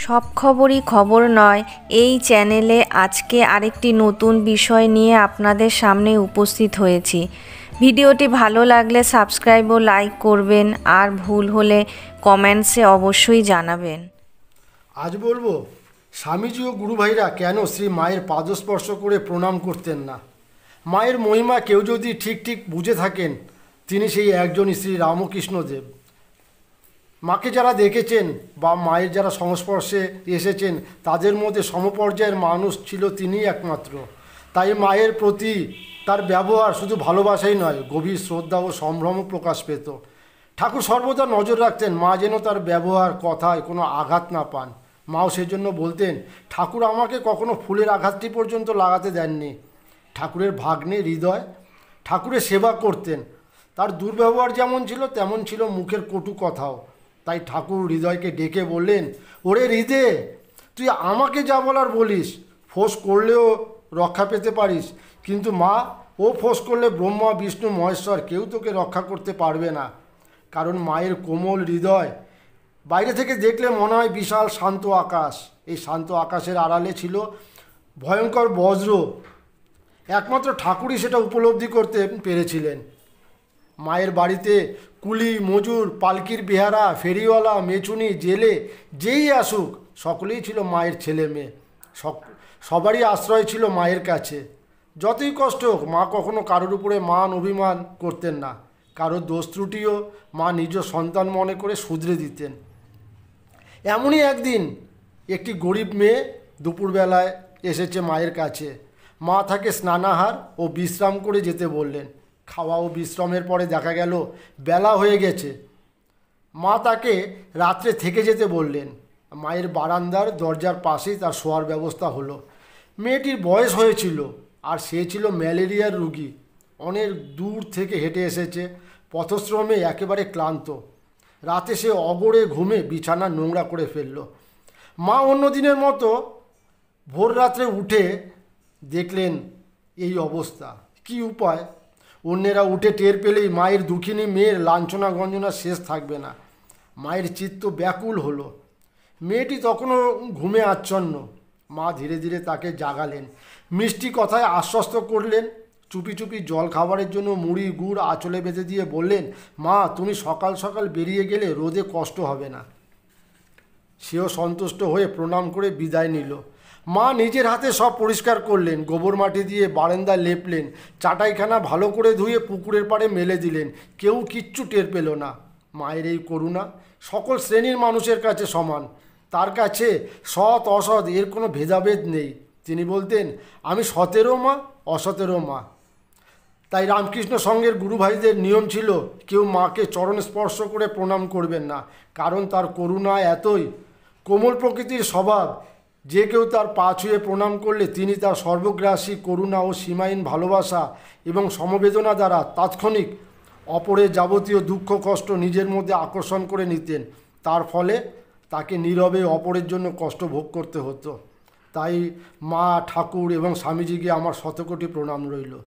সব খবরই খবর নয়। এই চ্যানেলে আজকে আরেকটি নতুন বিষয় নিয়ে আপনাদের সামনে উপস্থিত হয়েছি। ভিডিওটি ভালো লাগলে সাবস্ক্রাইব ও লাইক করবেন, আর ভুল হলে কমেন্টসে অবশ্যই জানাবেন। আজ বলবো স্বামীজি ও গুরু ভাইরা কেন শ্রী মায়ের পাদস্পর্শ করে প্রণাম করতেন না। মায়ের মহিমা কেউ যদি ঠিক ঠিক বুঝে থাকেন, তিনি সেই একজনই শ্রী রামকৃষ্ণদেব। মাকে যারা দেখেছেন বা মায়ের যারা সংস্পর্শে এসেছেন, তাদের মধ্যে সমপর্যায়ের মানুষ ছিল তিনিই একমাত্র। তাই মায়ের প্রতি তার ব্যবহার শুধু ভালোবাসাই নয়, গভীর শ্রদ্ধা ও সম্ভ্রম প্রকাশ পেত। ঠাকুর সর্বদা নজর রাখতেন মা যেন তার ব্যবহার কথায় কোনো আঘাত না পান। মাও সেজন্য বলতেন, ঠাকুর আমাকে কখনো ফুলের আঘাতটি পর্যন্ত লাগাতে দেননি। ঠাকুরের ভাগ্নে হৃদয় ঠাকুরের সেবা করতেন। তার দুর্ব্যবহার যেমন ছিল, তেমন ছিল মুখের কটু কথাও। তাই ঠাকুর হৃদয়কে ডেকে বললেন, ওরে হৃদে, তুই আমাকে যা বলার বলিস, ফোঁস করলেও রক্ষা পেতে পারিস, কিন্তু মা, ও ফোঁস করলে ব্রহ্মা বিষ্ণু মহেশ্বর কেউ তোকে রক্ষা করতে পারবে না। কারণ মায়ের কোমল হৃদয় বাইরে থেকে দেখলে মনে হয় বিশাল শান্ত আকাশ। এই শান্ত আকাশের আড়ালে ছিল ভয়ঙ্কর বজ্র। একমাত্র ঠাকুরই সেটা উপলব্ধি করতে পেরেছিলেন। মায়ের বাড়িতে কুলি, মজুর, পালকির বেহারা, ফেরিওয়ালা, মেছুনি, জেলে যেই আসুক, সকলেই ছিল মায়ের ছেলে মেয়ে। সবারই আশ্রয় ছিল মায়ের কাছে। যতই কষ্ট হোক, মা কখনো কারোর উপরে মান অভিমান করতেন না। কারোর দোষ ত্রুটিও মা নিজ সন্তান মনে করে শুধরে দিতেন। এমনই একদিন একটি গরিব মেয়ে দুপুরবেলায় এসেছে মায়ের কাছে। মা তাকে স্নানাহার ও বিশ্রাম করে যেতে বললেন। খাওয়া ও বিশ্রামের পরে দেখা গেল বেলা হয়ে গেছে। মা তাকে রাত্রে থেকে যেতে বললেন। মায়ের বারান্দার দরজার পাশেই তার শোয়ার ব্যবস্থা হলো। মেয়েটির বয়স হয়েছিল, আর সে ছিল ম্যালেরিয়ার রুগী। অনেক দূর থেকে হেঁটে এসেছে, পথশ্রমে একেবারে ক্লান্ত। রাতে সে অগড়ে ঘুমে বিছানা নোংরা করে ফেলল। মা অন্য দিনের মতো ভোর রাত্রে উঠে দেখলেন এই অবস্থা। কি উপায়? অন্যেরা উঠে টের পেলেই মায়ের দুঃখিনী মেয়ের লাঞ্ছনা গঞ্জনা শেষ থাকবে না। মায়ের চিত্ত ব্যাকুল হলো। মেয়েটি তখনও ঘুমে আচ্ছন্ন। মা ধীরে ধীরে তাকে জাগালেন, মিষ্টি কথায় আশ্বস্ত করলেন। চুপি চুপি জল খাবারের জন্য মুড়ি গুড় আঁচলে বেঁধে দিয়ে বললেন, মা, তুমি সকাল সকাল বেরিয়ে গেলে রোদে কষ্ট হবে না। সেও সন্তুষ্ট হয়ে প্রণাম করে বিদায় নিল। মা নিজের হাতে সব পরিষ্কার করলেন, গোবর মাটি দিয়ে বারান্দা লেপলেন, চাটাইখানা ভালো করে ধুয়ে পুকুরের পাড়ে মেলে দিলেন। কেউ কিচ্ছু টের পেল না। মায়ের এই করুণা সকল শ্রেণীর মানুষের কাছে সমান। তার কাছে সৎ অসৎ এর কোনো ভেদাভেদ নেই। তিনি বলতেন, আমি সতেরও মা, অসতেরও মা। তাই রামকৃষ্ণ সংঘের গুরু ভাইদের নিয়ম ছিল, কেউ মাকে চরণ স্পর্শ করে প্রণাম করবেন না। কারণ তার করুণা এতই, কোমল প্রকৃতির স্বভাব, যে কেউ তার পা ছুঁয়ে প্রণাম করলে তিনি তার সর্বগ্রাসী করুণা ও সীমাহীন ভালোবাসা এবং সমবেদনা দ্বারা তাৎক্ষণিক অপরের যাবতীয় দুঃখ কষ্ট নিজের মধ্যে আকর্ষণ করে নিতেন। তার ফলে তাকে নীরবে অপরের জন্য কষ্ট ভোগ করতে হতো। তাই মা, ঠাকুর এবং স্বামীজিকে আমার শতকোটি প্রণাম রইল।